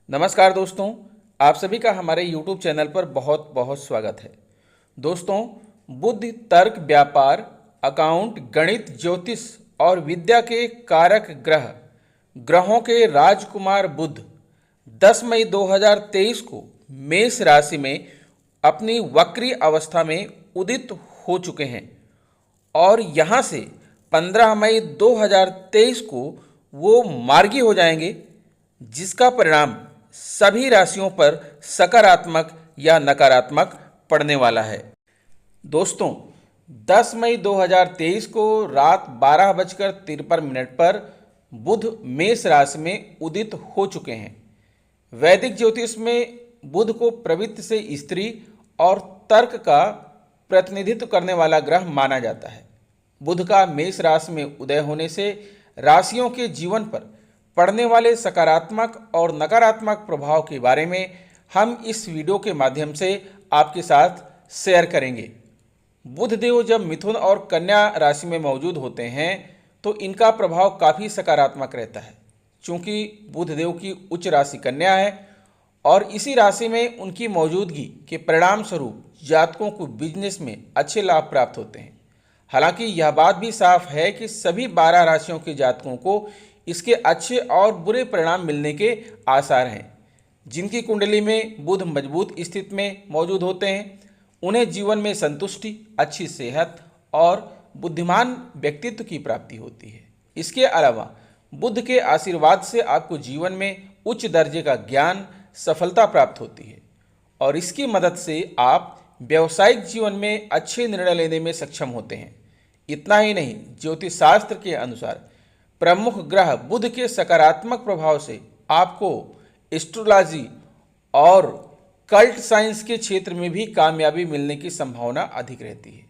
नमस्कार दोस्तों, आप सभी का हमारे YouTube चैनल पर बहुत बहुत स्वागत है। दोस्तों, बुद्धि, तर्क, व्यापार, अकाउंट, गणित, ज्योतिष और विद्या के कारक ग्रहों के राजकुमार बुध 10 मई 2023 को मेष राशि में अपनी वक्री अवस्था में उदित हो चुके हैं और यहाँ से 15 मई 2023 को वो मार्गी हो जाएंगे, जिसका परिणाम सभी राशियों पर सकारात्मक या नकारात्मक पड़ने वाला है। दोस्तों, 10 मई 2023 को रात 12:53 पर बुध मेष राशि में उदित हो चुके हैं। वैदिक ज्योतिष में बुध को प्रवृत्ति से स्त्री और तर्क का प्रतिनिधित्व करने वाला ग्रह माना जाता है। बुध का मेष राशि में उदय होने से राशियों के जीवन पर पड़ने वाले सकारात्मक और नकारात्मक प्रभाव के बारे में हम इस वीडियो के माध्यम से आपके साथ शेयर करेंगे। बुध देव जब मिथुन और कन्या राशि में मौजूद होते हैं तो इनका प्रभाव काफ़ी सकारात्मक रहता है, चूँकि बुध देव की उच्च राशि कन्या है और इसी राशि में उनकी मौजूदगी के परिणाम स्वरूप जातकों को बिजनेस में अच्छे लाभ प्राप्त होते हैं। हालांकि यह बात भी साफ है कि सभी 12 राशियों के जातकों को इसके अच्छे और बुरे परिणाम मिलने के आसार हैं। जिनकी कुंडली में बुध मजबूत स्थिति में मौजूद होते हैं उन्हें जीवन में संतुष्टि, अच्छी सेहत और बुद्धिमान व्यक्तित्व की प्राप्ति होती है। इसके अलावा बुध के आशीर्वाद से आपको जीवन में उच्च दर्जे का ज्ञान, सफलता प्राप्त होती है और इसकी मदद से आप व्यावसायिक जीवन में अच्छे निर्णय लेने में सक्षम होते हैं। इतना ही नहीं, ज्योतिष शास्त्र के अनुसार प्रमुख ग्रह बुध के सकारात्मक प्रभाव से आपको एस्ट्रोलॉजी और कल्ट साइंस के क्षेत्र में भी कामयाबी मिलने की संभावना अधिक रहती है।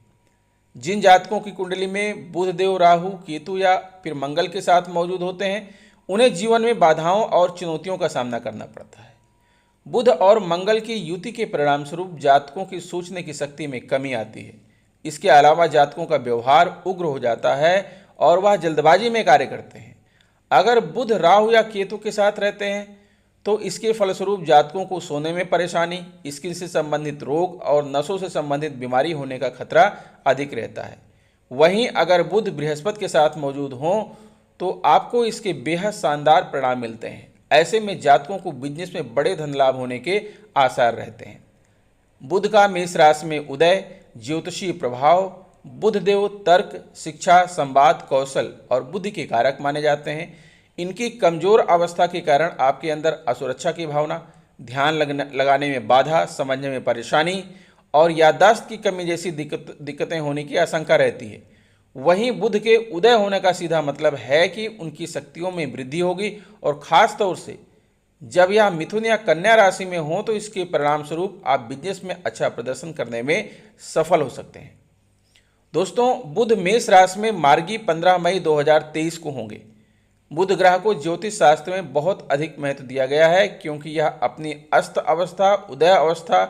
जिन जातकों की कुंडली में बुध देव राहु, केतु या फिर मंगल के साथ मौजूद होते हैं उन्हें जीवन में बाधाओं और चुनौतियों का सामना करना पड़ता है। बुध और मंगल की युति के परिणाम स्वरूप जातकों की सोचने की शक्ति में कमी आती है। इसके अलावा जातकों का व्यवहार उग्र हो जाता है और वह जल्दबाजी में कार्य करते हैं। अगर बुध राहु या केतु के साथ रहते हैं तो इसके फलस्वरूप जातकों को सोने में परेशानी, स्किन से संबंधित रोग और नसों से संबंधित बीमारी होने का खतरा अधिक रहता है। वहीं अगर बुध बृहस्पति के साथ मौजूद हों तो आपको इसके बेहद शानदार परिणाम मिलते हैं। ऐसे में जातकों को बिजनेस में बड़े धन लाभ होने के आसार रहते हैं। बुध का मेष राशि में उदय, ज्योतिषीय प्रभाव। बुध देव तर्क, शिक्षा, संवाद, कौशल और बुद्धि के कारक माने जाते हैं। इनकी कमजोर अवस्था के कारण आपके अंदर असुरक्षा की भावना, ध्यान लगाने में बाधा, समझने में परेशानी और याददाश्त की कमी जैसी दिक्कतें होने की आशंका रहती है। वहीं बुध के उदय होने का सीधा मतलब है कि उनकी शक्तियों में वृद्धि होगी और खास तौर से जब यह मिथुन या कन्या राशि में हो तो इसके परिणाम स्वरूप आप बिजनेस में अच्छा प्रदर्शन करने में सफल हो सकते हैं। दोस्तों, बुध मेष राशि में मार्गी 15 मई 2023 को होंगे। बुध ग्रह को ज्योतिष शास्त्र में बहुत अधिक महत्व दिया गया है क्योंकि यह अपनी अस्त अवस्था, उदय अवस्था,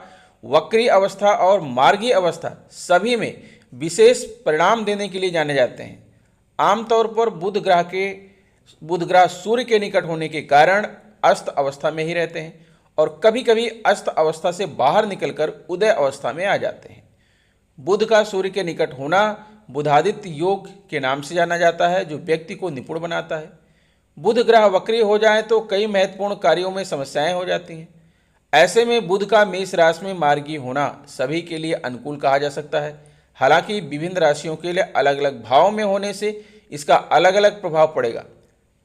वक्री अवस्था और मार्गी अवस्था सभी में विशेष परिणाम देने के लिए जाने जाते हैं। आमतौर पर बुध ग्रह सूर्य के निकट होने के कारण अस्त अवस्था में ही रहते हैं और कभी कभी अस्त अवस्था से बाहर निकलकर उदय अवस्था में आ जाते हैं। बुध का सूर्य के निकट होना बुधादित्य योग के नाम से जाना जाता है, जो व्यक्ति को निपुण बनाता है। बुध ग्रह वक्री हो जाए तो कई महत्वपूर्ण कार्यों में समस्याएं हो जाती हैं। ऐसे में बुध का मेष राशि में मार्गी होना सभी के लिए अनुकूल कहा जा सकता है। हालांकि विभिन्न राशियों के लिए अलग अलग भाव में होने से इसका अलग अलग प्रभाव पड़ेगा।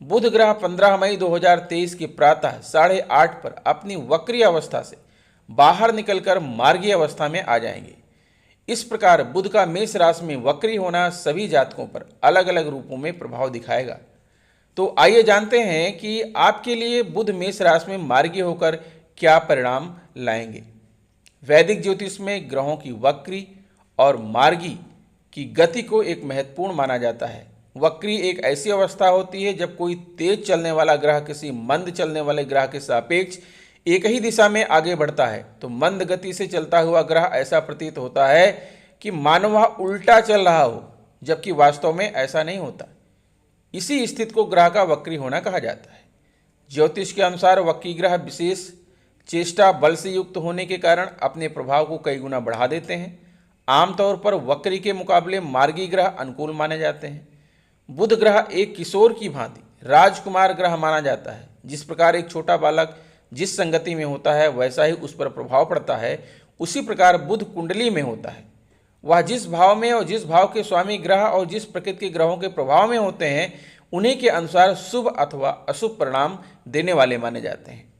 बुध ग्रह 15 मई 2023 के प्रातः 8:30 पर अपनी वक्री अवस्था से बाहर निकलकर मार्गी अवस्था में आ जाएंगे। इस प्रकार बुध का मेष राशि में वक्री होना सभी जातकों पर अलग अलग रूपों में प्रभाव दिखाएगा। तो आइए जानते हैं कि आपके लिए बुध मेष राशि में मार्गी होकर क्या परिणाम लाएंगे। वैदिक ज्योतिष में ग्रहों की वक्री और मार्गी की गति को एक महत्वपूर्ण माना जाता है। वक्री एक ऐसी अवस्था होती है जब कोई तेज चलने वाला ग्रह किसी मंद चलने वाले ग्रह के सापेक्ष एक ही दिशा में आगे बढ़ता है तो मंद गति से चलता हुआ ग्रह ऐसा प्रतीत होता है कि मानो वह उल्टा चल रहा हो, जबकि वास्तव में ऐसा नहीं होता। इसी स्थिति को ग्रह का वक्री होना कहा जाता है। ज्योतिष के अनुसार वक्री ग्रह विशेष चेष्टा बल से युक्त होने के कारण अपने प्रभाव को कई गुना बढ़ा देते हैं। आमतौर पर वक्री के मुकाबले मार्गी ग्रह अनुकूल माने जाते हैं। बुध ग्रह एक किशोर की भांति राजकुमार ग्रह माना जाता है। जिस प्रकार एक छोटा बालक जिस संगति में होता है वैसा ही उस पर प्रभाव पड़ता है, उसी प्रकार बुध कुंडली में होता है। वह जिस भाव में और जिस भाव के स्वामी ग्रह और जिस प्रकृति के ग्रहों के प्रभाव में होते हैं, उन्हीं के अनुसार शुभ अथवा अशुभ परिणाम देने वाले माने जाते हैं।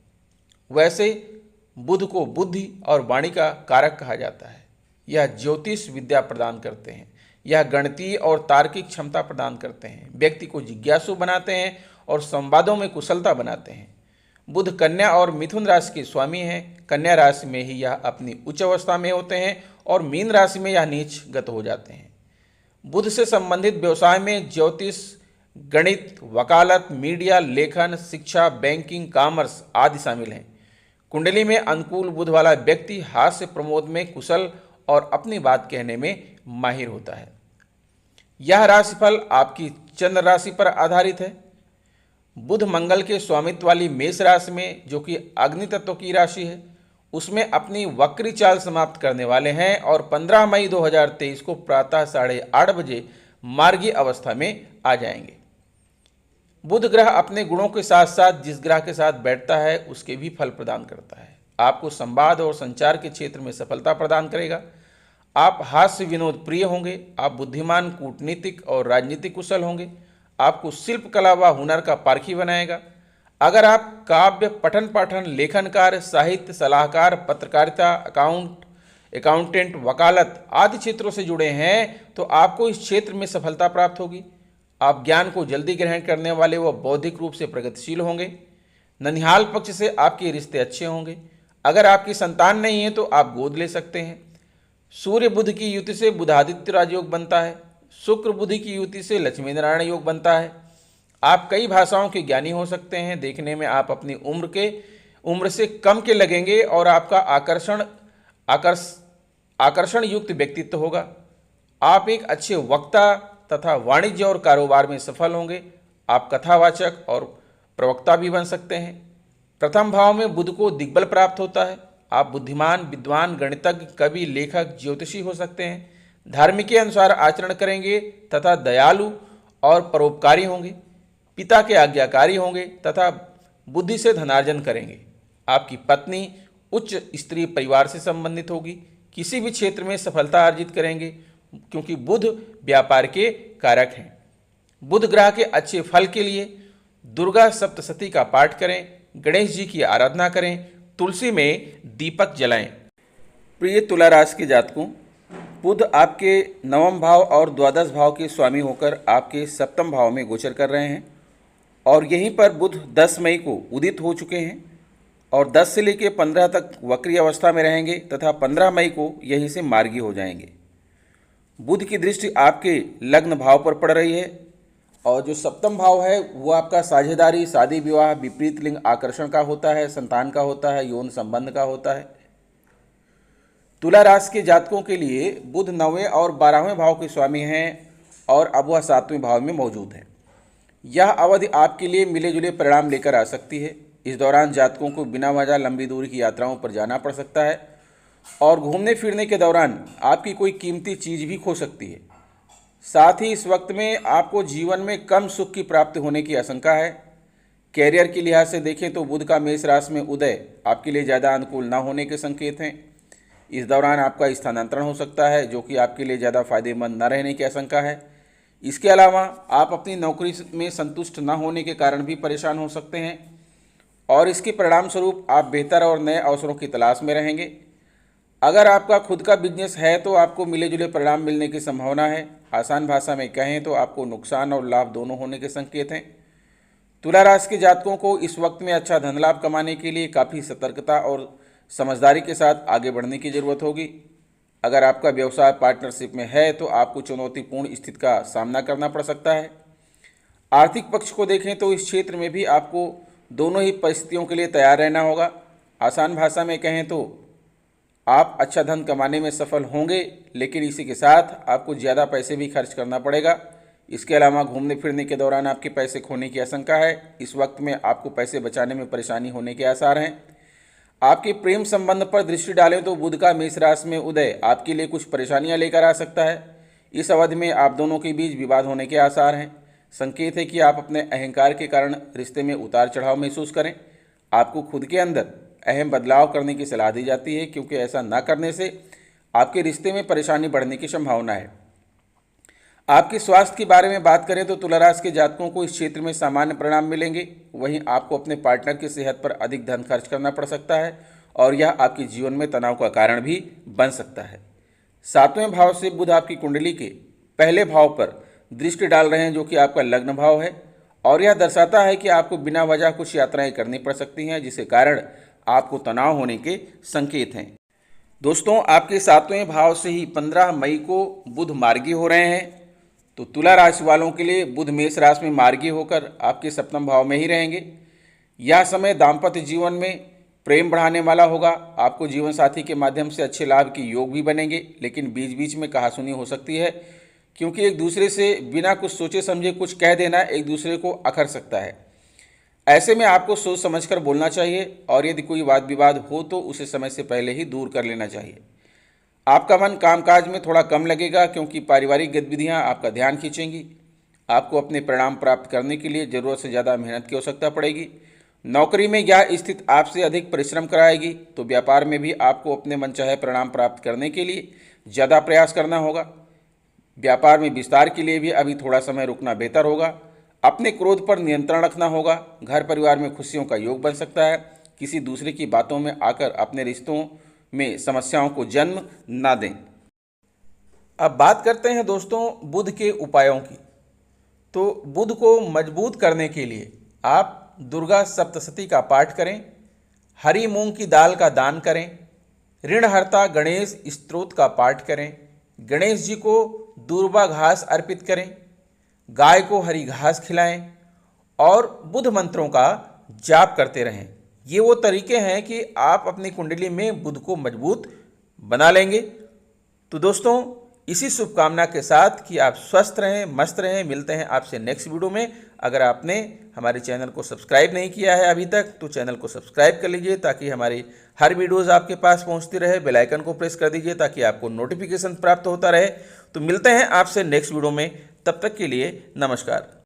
वैसे बुध को बुद्धि और वाणी का कारक कहा जाता है। यह ज्योतिष विद्या प्रदान करते हैं। यह गणितीय और तार्किक क्षमता प्रदान करते हैं, व्यक्ति को जिज्ञासु बनाते हैं और संवादों में कुशलता बनाते हैं। बुध कन्या और मिथुन राशि के स्वामी हैं। कन्या राशि में ही यह अपनी उच्च अवस्था में होते हैं और मीन राशि में यह नीचगत हो जाते हैं। बुध से संबंधित व्यवसाय में ज्योतिष, गणित, वकालत, मीडिया, लेखन, शिक्षा, बैंकिंग, कॉमर्स आदि शामिल हैं। कुंडली में अनुकूल बुध वाला व्यक्ति हास्य प्रमोद में कुशल और अपनी बात कहने में माहिर होता है। यह राशिफल आपकी चंद्र राशि पर आधारित है। बुध मंगल के स्वामित्व वाली मेष राशि में, जो कि अग्नि तत्व की राशि है, उसमें अपनी वक्री चाल समाप्त करने वाले हैं और 15 मई 2023 को प्रातः 8:30 बजे मार्गी अवस्था में आ जाएंगे। बुध ग्रह अपने गुणों के साथ साथ जिस ग्रह के साथ बैठता है उसके भी फल प्रदान करता है। आपको संवाद और संचार के क्षेत्र में सफलता प्रदान करेगा। आप हास्य विनोद प्रिय होंगे। आप बुद्धिमान, कूटनीतिक और राजनीतिक कुशल होंगे। आपको शिल्प कला व हुनर का पारखी बनाएगा। अगर आप काव्य, पठन पाठन, लेखन कार्य, साहित्य, सलाहकार, पत्रकारिता, अकाउंटेंट, वकालत आदि क्षेत्रों से जुड़े हैं तो आपको इस क्षेत्र में सफलता प्राप्त होगी। आप ज्ञान को जल्दी ग्रहण करने वाले व बौद्धिक रूप से प्रगतिशील होंगे। ननिहाल पक्ष से आपके रिश्ते अच्छे होंगे। अगर आपकी संतान नहीं है तो आप गोद ले सकते हैं। सूर्य बुध की युति से बुधादित्य राजयोग बनता है। शुक्र बुध की युति से लक्ष्मी नारायण योग बनता है। आप कई भाषाओं के ज्ञानी हो सकते हैं। देखने में आप अपनी उम्र से कम के लगेंगे और आपका आकर्षण युक्त व्यक्तित्व होगा। आप एक अच्छे वक्ता तथा वाणिज्य और कारोबार में सफल होंगे। आप कथावाचक और प्रवक्ता भी बन सकते हैं। प्रथम भाव में बुध को दिग्बल प्राप्त होता है। आप बुद्धिमान, विद्वान, गणितज्ञ, कवि, लेखक, ज्योतिषी हो सकते हैं। धार्मिक के अनुसार आचरण करेंगे तथा दयालु और परोपकारी होंगे। पिता के आज्ञाकारी होंगे तथा बुद्धि से धनार्जन करेंगे। आपकी पत्नी उच्च स्त्री परिवार से संबंधित होगी। किसी भी क्षेत्र में सफलता अर्जित करेंगे क्योंकि बुध व्यापार के कारक हैं। बुध ग्रह के अच्छे फल के लिए दुर्गा सप्तशती का पाठ करें, गणेश जी की आराधना करें, तुलसी में दीपक जलाएं। प्रिय तुला राशि के जातकों, बुध आपके नवम भाव और द्वादश भाव के स्वामी होकर आपके सप्तम भाव में गोचर कर रहे हैं और यहीं पर बुध 10 मई को उदित हो चुके हैं और 10 से लेकर 15 तक वक्री अवस्था में रहेंगे तथा 15 मई को यहीं से मार्गी हो जाएंगे। बुध की दृष्टि आपके लग्न भाव पर पड़ रही है और जो सप्तम भाव है वो आपका साझेदारी, शादी विवाह, विपरीत लिंग आकर्षण का होता है, संतान का होता है, यौन संबंध का होता है। तुला राशि के जातकों के लिए बुध 9वें और 12वें भाव के स्वामी हैं और अब वह 7वें भाव में मौजूद है। यह अवधि आपके लिए मिले जुले परिणाम लेकर आ सकती है। इस दौरान जातकों को बिना वजह लंबी दूरी की यात्राओं पर जाना पड़ सकता है और घूमने फिरने के दौरान आपकी कोई कीमती चीज़ भी खो सकती है। साथ ही इस वक्त में आपको जीवन में कम सुख की प्राप्ति होने की आशंका है। कैरियर के लिहाज से देखें तो बुध का मेष राशि में उदय आपके लिए ज़्यादा अनुकूल न होने के संकेत हैं। इस दौरान आपका स्थानांतरण हो सकता है जो कि आपके लिए ज़्यादा फायदेमंद न रहने की आशंका है। इसके अलावा आप अपनी नौकरी में संतुष्ट न होने के कारण भी परेशान हो सकते हैं और इसके परिणाम स्वरूप आप बेहतर और नए अवसरों की तलाश में रहेंगे। अगर आपका खुद का बिजनेस है तो आपको मिले जुले परिणाम मिलने की संभावना है। आसान भाषा में कहें तो आपको नुकसान और लाभ दोनों होने के संकेत हैं। तुला राशि के जातकों को इस वक्त में अच्छा धन लाभ कमाने के लिए काफ़ी सतर्कता और समझदारी के साथ आगे बढ़ने की ज़रूरत होगी। अगर आपका व्यवसाय पार्टनरशिप में है तो आपको चुनौतीपूर्ण स्थिति का सामना करना पड़ सकता है। आर्थिक पक्ष को देखें तो इस क्षेत्र में भी आपको दोनों ही परिस्थितियों के लिए तैयार रहना होगा। आसान भाषा में कहें तो आप अच्छा धन कमाने में सफल होंगे, लेकिन इसी के साथ आपको ज़्यादा पैसे भी खर्च करना पड़ेगा इसके अलावा घूमने फिरने के दौरान आपके पैसे खोने की आशंका है। इस वक्त में आपको पैसे बचाने में परेशानी होने के आसार हैं। आपके प्रेम संबंध पर दृष्टि डालें तो बुध का मेष राशि में उदय आपके लिए कुछ परेशानियां लेकर आ सकता है। इस अवधि में आप दोनों के बीच विवाद होने के आसार हैं। संकेत है कि आप अपने अहंकार के कारण रिश्ते में उतार चढ़ाव महसूस करें। आपको खुद के अंदर अहम बदलाव करने की सलाह दी जाती है, क्योंकि ऐसा न करने से आपके रिश्ते में परेशानी बढ़ने की संभावना है। आपके स्वास्थ्य के बारे में बात करें तो तुला राशि के जातकों को इस क्षेत्र में सामान्य परिणाम मिलेंगे। वहीं आपको अपने पार्टनर की सेहत पर अधिक धन खर्च करना पड़ सकता है और यह आपके जीवन में तनाव का कारण भी बन सकता है। 7वें भाव से बुध आपकी कुंडली के पहले भाव पर दृष्टि डाल रहे हैं, जो कि आपका लग्न भाव है, और यह दर्शाता है कि आपको बिना वजह कुछ यात्राएं करनी पड़ सकती हैं, जिसके कारण आपको तनाव होने के संकेत हैं। दोस्तों, आपके 7वें भाव से ही 15 मई को बुध मार्गी हो रहे हैं। तो तुला राशि वालों के लिए बुध मेष राशि में मार्गी होकर आपके 7वें भाव में ही रहेंगे। यह समय दाम्पत्य जीवन में प्रेम बढ़ाने वाला होगा। आपको जीवन साथी के माध्यम से अच्छे लाभ के योग भी बनेंगे, लेकिन बीच बीच में कहासुनी हो सकती है, क्योंकि एक दूसरे से बिना कुछ सोचे समझे कुछ कह देना एक दूसरे को अखर सकता है। ऐसे में आपको सोच समझकर बोलना चाहिए और यदि कोई वाद विवाद हो तो उसे समय से पहले ही दूर कर लेना चाहिए। आपका मन कामकाज में थोड़ा कम लगेगा, क्योंकि पारिवारिक गतिविधियां आपका ध्यान खींचेंगी। आपको अपने परिणाम प्राप्त करने के लिए ज़रूरत से ज़्यादा मेहनत की आवश्यकता पड़ेगी। नौकरी में यह स्थिति आपसे अधिक परिश्रम कराएगी, तो व्यापार में भी आपको अपने मनचाहे परिणाम प्राप्त करने के लिए ज़्यादा प्रयास करना होगा। व्यापार में विस्तार के लिए भी अभी थोड़ा समय रुकना बेहतर होगा। अपने क्रोध पर नियंत्रण रखना होगा। घर परिवार में खुशियों का योग बन सकता है। किसी दूसरे की बातों में आकर अपने रिश्तों में समस्याओं को जन्म ना दें। अब बात करते हैं दोस्तों बुध के उपायों की। तो बुध को मजबूत करने के लिए आप दुर्गा सप्तशती का पाठ करें, हरी मूंग की दाल का दान करें, ऋणहर्ता गणेश स्तोत्र का पाठ करें, गणेश जी को दूर्वा घास अर्पित करें, गाय को हरी घास खिलाएं और बुध मंत्रों का जाप करते रहें। ये वो तरीके हैं कि आप अपनी कुंडली में बुध को मजबूत बना लेंगे। तो दोस्तों, इसी शुभकामना के साथ कि आप स्वस्थ रहें, मस्त रहें। मिलते हैं आपसे नेक्स्ट वीडियो में। अगर आपने हमारे चैनल को सब्सक्राइब नहीं किया है अभी तक, तो चैनल को सब्सक्राइब कर लीजिए, ताकि हमारी हर वीडियोज़ आपके पास पहुंचती रहे। बेल आइकन को प्रेस कर दीजिए ताकि आपको नोटिफिकेशन प्राप्त होता रहे। तो मिलते हैं आपसे नेक्स्ट वीडियो में। तब तक के लिए नमस्कार।